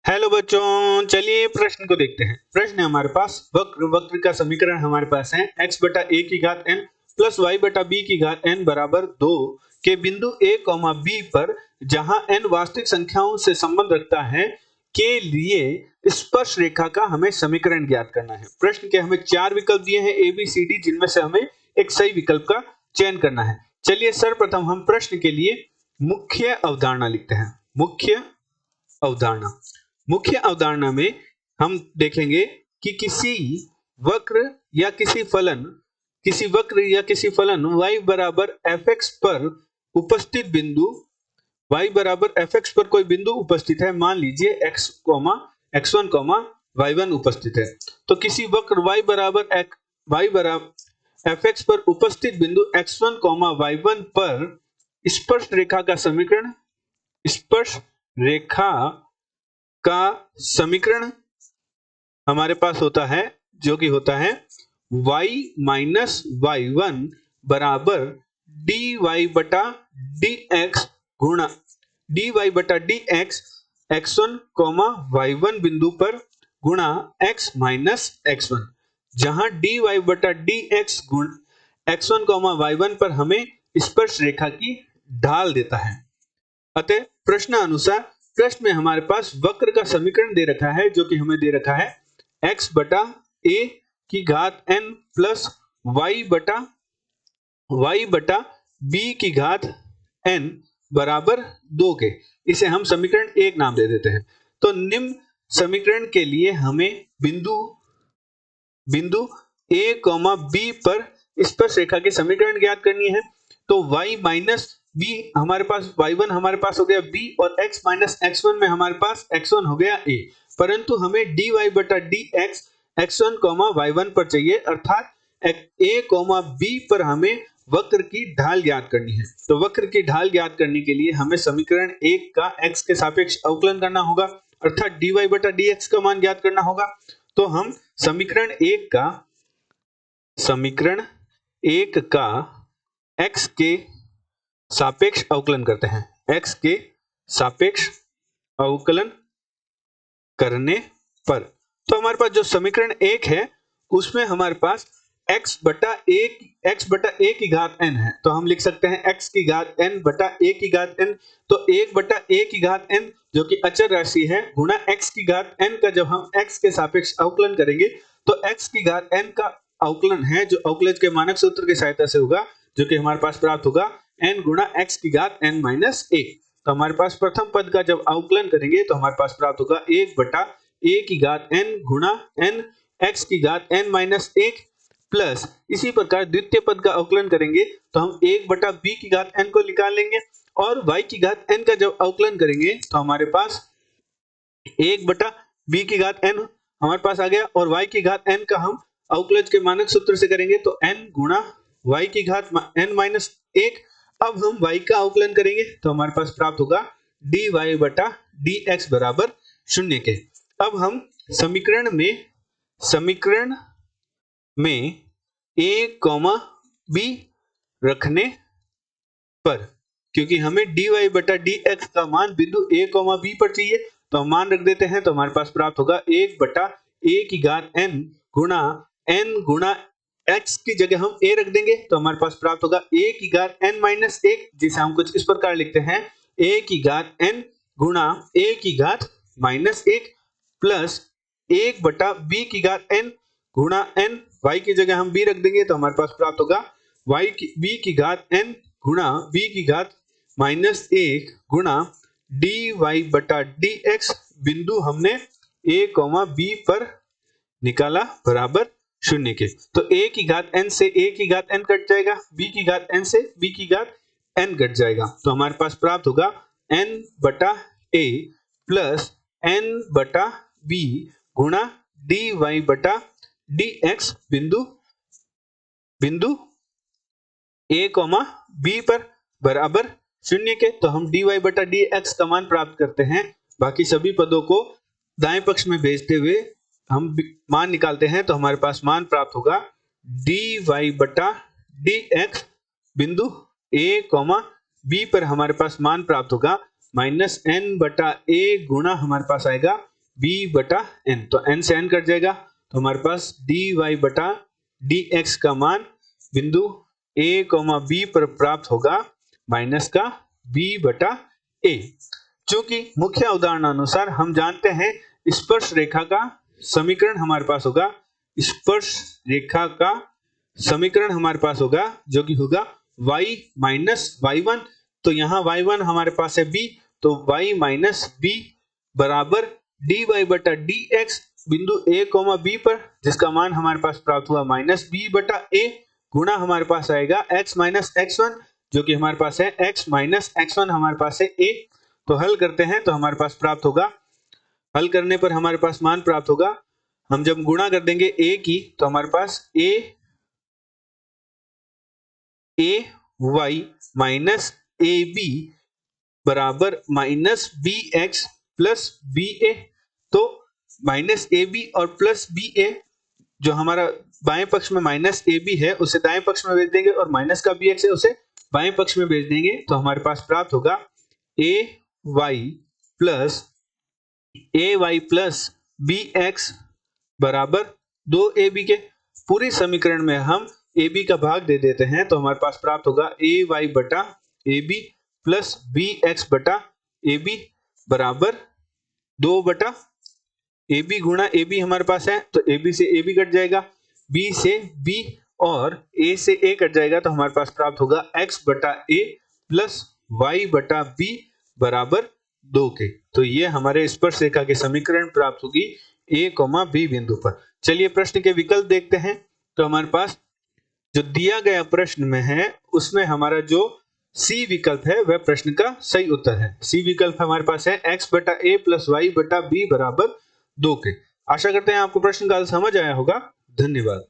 Hello बच्चों, चलिए प्रश्न को देखते हैं। प्रश्न है हमारे पास वक्र का समीकरण हमारे पास है x बटा a की घात n प्लस y बटा b की घात n बराबर 2 के बिंदु a कॉमा b पर जहां n वास्तविक संख्याओं से संबंध रखता है के लिए स्पर्श रेखा का हमें समीकरण ज्ञात करना है। प्रश्न के हमें चार विकल्प दिए हैं a b c d, जिनमें से हमें एक सही विकल्प का चयन करना है। चलिए सर्वप्रथम हम प्रश्न के लिए मुख्य अवधारणा लिखते हैं। मुख्य अवधारणा में हम देखेंगे कि किसी वक्र या किसी फलन y बराबर fx पर उपस्थित बिंदु y बराबर fx पर कोई बिंदु उपस्थित है। मान लीजिए x1 y1 उपस्थित है। तो किसी वक्र y बराबर fx पर उपस्थित बिंदु x1 y1 पर स्पर्श रेखा का समीकरण हमारे पास होता है, जो कि होता है y माइनस y1 बराबर dy बटा dx गुणा dy बटा dx x1 y1 बिंदु पर गुणा x माइनस x1, जहां dy बटा dx गुण x1 y1 पर हमें स्पर्श रेखा की ढाल देता है। अतः प्रश्नानुसार प्रश्न में हमारे पास वक्र का समीकरण दे रखा है, जो कि हमें दे रखा है x बटा a की घात n प्लस y बटा b की घात n बराबर 2 के। इसे हम समीकरण एक नाम दे देते हैं। तो निम्न समीकरण के लिए हमें बिंदु a b पर स्पर्श रेखा के समीकरण ज्ञात करनी है। तो y माइनस b हमारे पास y1 हमारे पास हो गया b, और x माइनस x1 में हमारे पास x1 हो गया a, परंतु हमें dy बटा dx x1 y1 पर चाहिए, अर्थात a b पर हमें वक्र की ढाल ज्ञात करनी है। तो वक्र की ढाल ज्ञात करने के लिए हमें समीकरण एक का x के सापेक्ष अवकलन करना होगा, अर्थात dy बटा dx का मान ज्ञात करना होगा। तो हम समीकरण एक का x के सापेक्ष अवकलन करते हैं। x के सापेक्ष अवकलन करने पर तो हमारे पास जो समीकरण एक है उसमें हमारे पास x बटा a की घात n है। तो हम लिख सकते हैं x की घात n बटा a की घात n। तो 1 बटा a की घात n जो कि अचर राशि है गुणा x की घात n का जब हम x के सापेक्ष अवकलन करेंगे तो x की घात n का अवकलन है जो अवकलज के मानक सूत्र की सहायता से होगा, जो कि हमारे पास प्राप्त होगा n गुणा x की घात n माइनस 1। तो हमारे पास प्रथम पद का जब अवकलन करेंगे तो हमारे पास प्राप्त होगा 1 बटा a की घात n गुणा n x की घात n माइनस 1 प्लस इसी प्रकार द्वितीय पद का अवकलन करेंगे तो हम 1 बटा b की घात n को निकाल लेंगे, और y की घात n का जब अवकलन करेंगे तो हमारे पास 1 बटा b की घात n हमारे पास आ गया, और y की घात n का हम अवकलज के मानक सूत्र से करेंगे तो n गुणा y की घात n माइनस 1। अब हम y का अवकलन करेंगे तो हमारे पास प्राप्त होगा dy बटा dx बराबर 0 के। अब हम समीकरण में a b रखने पर, क्योंकि हमें dy बटा dx का मान बिंदु a b पर चाहिए, तो हम मान रख देते हैं। तो हमारे पास प्राप्त होगा 1 बटा a की घात n गुणा x की जगह हम a रख देंगे तो हमारे पास प्राप्त होगा a की घात n माइनस 1, जिसे हम कुछ इस प्रकार लिखते हैं a की घात n गुणा a की घात माइनस 1 प्लस 1 बटा b की घात n गुणा n, y की जगह हम b रख देंगे तो हमारे पास प्राप्त होगा b की घात n गुणा b की घात माइनस 1 गुणा dy बटा dx बिंदु हमने a b पर निकाला बराबर 0 के। तो a की घात n से a की घात n कट जाएगा, b की घात n से b की घात n कट जाएगा, तो हमारे पास प्राप्त होगा n बटा a प्लस n बटा b गुणा dy बटा dx बिंदु a b पर बराबर 0 के। तो हम dy बटा dx का मान प्राप्त करते हैं। बाकी सभी पदों को दाएं पक्ष में भेजते हुए हम मान निकालते हैं तो हमारे पास मान प्राप्त होगा dy बटा dx बिंदु a b पर हमारे पास मान प्राप्त होगा माइनस n बटा a गुणा हमारे पास आएगा बी बटा एन, तो एन से एन कट जाएगा, तो हमारे पास डी वाई बटा डी एक्स का मान बिंदु ए कोमा बी पर प्राप्त होगा माइनस का बी बटा ए। चूंकि मुख्य उदाहरण अनुसार हम जानते हैं स्पर्श रेखा का समीकरण हमारे पास होगा, स्पर्श रेखा का समीकरण हमारे पास होगा जो कि होगा y माइनस y1, तो यहाँ y1 हमारे पास है b, तो y माइनस b बराबर dy बटा dx बिंदु a कोमा b पर, जिसका मान हमारे पास प्राप्त हुआ माइनस b बटा a, गुणा हमारे पास आएगा x माइनस x1 जो कि हमारे पास है x माइनस x1 हमारे पास है a। तो हल करते हैं तो हमारे पास प्राप्त होगा, हल करने पर हमारे पास मान प्राप्त होगा, हम जब गुणा कर देंगे a की तो हमारे पास a y minus a b बराबर minus b x plus b a. तो माइनस ए बी और प्लस बी ए, जो हमारा बाएं पक्ष में माइनस ए बी है उसे दाएं पक्ष में भेज देंगे और माइनस का बी एक्स है उसे बाएं पक्ष में भेज देंगे, तो हमारे पास प्राप्त होगा A Y plus B x बराबर 2ab के। पूरी समीकरण में हम ab का भाग दे देते हैं तो हमारे पास प्राप्त होगा ए वाई बटा A B plus B X बटा ए बी बराबर 2 बटा ए बी गुणा ए बी हमारे पास है, तो ए बी से ए बी कट जाएगा, बी से बी और ए से ए कट जाएगा, तो हमारे पास प्राप्त होगा x बटा ए प्लस वाई बटा बी बराबर 2 के। तो ये हमारे स्पर्श रेखा के समीकरण प्राप्त होगी ए कोमा बी बिंदु पर। चलिए प्रश्न के विकल्प देखते हैं। तो हमारे पास जो दिया गया प्रश्न में है उसमें हमारा जो सी विकल्प है वह प्रश्न का सही उत्तर है। सी विकल्प हमारे पास है x बटा ए प्लस वाई बटा बी बराबर 2 के। आशा करते हैं आपको प्रश्न का समझ आया होगा। धन्यवाद।